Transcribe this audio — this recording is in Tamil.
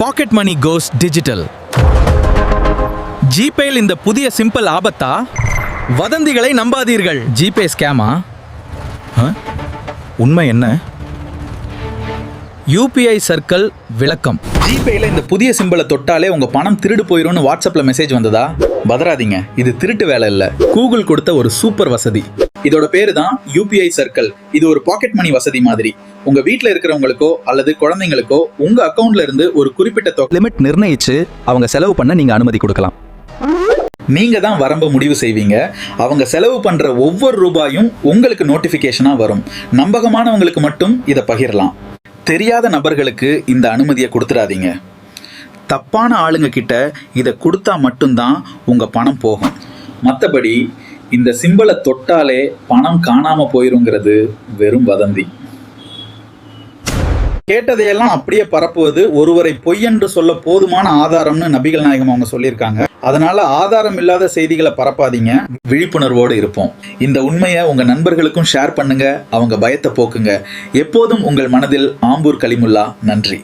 பாக்கெட் மணி கோஸ் டிஜிட்டல். ஜிபேயில் இந்த புதிய சிம்பிள் ஆபத்தா? வதந்திகளை நம்பாதீர்கள். GPay schema? உண்மை என்ன? யூபிஐ சர்க்கிள் விளக்கம். ஜிபேயில் இந்த புதிய சிம்பிளை தொட்டாலே உங்க பணம் திருடு போயிரும்னு வாட்ஸ்அப்ல மெசேஜ் வந்ததா? பதறாதீங்க, இது திருட்டு வேலை இல்ல. கூகுள் கொடுத்த ஒரு சூப்பர் வசதி. இதோட பேரு தான் யூபிஐ சர்க்கிள். இது ஒரு பாக்கெட் மணி வசதி மாதிரி. உங்க வீட்ல இருக்கிறவங்களுக்கோ அல்லது குழந்தைங்களுக்கோ உங்க அக்கவுண்ட்ல இருந்து ஒரு குறிப்பிட்ட லிமிட் நிர்ணயிச்சு அவங்க செலவு பண்ண நீங்க அனுமதி கொடுக்கலாம். நீங்க தான் வரம்பு முடிவு செய்வீங்க. அவங்க செலவு பண்ற ஒவ்வொரு ரூபாயும் உங்களுக்கு நோட்டிபிகேஷனா வரும். நம்பகமானவங்களுக்கு மட்டும் இதை பகிரலாம். தெரியாத நபர்களுக்கு இந்த அனுமதியை கொடுத்துடாதீங்க. தப்பான ஆளுங்க கிட்ட இதை கொடுத்தா மட்டும்தான் உங்க பணம் போகும். மற்றபடி இந்த சிம்பிளை தொட்டாலே பணம் காணாம போயிருங்கிறது வெறும் வதந்தி. கேட்டதையெல்லாம் அப்படியே பரப்புவது ஒருவரை பொய் என்று சொல்ல போதுமான ஆதாரம்னு நபிகள் நாயகம் அவங்க சொல்லியிருக்காங்க. அதனால ஆதாரம் இல்லாத செய்திகளை பரப்பாதீங்க. விழிப்புணர்வோடு இருப்போம். இந்த உண்மையை உங்க நண்பர்களுக்கும் ஷேர் பண்ணுங்க. அவங்க பயத்தை போக்குங்க. எப்போதும் உங்கள் மனதில் ஆம்பூர் கலிமுல்லா. நன்றி.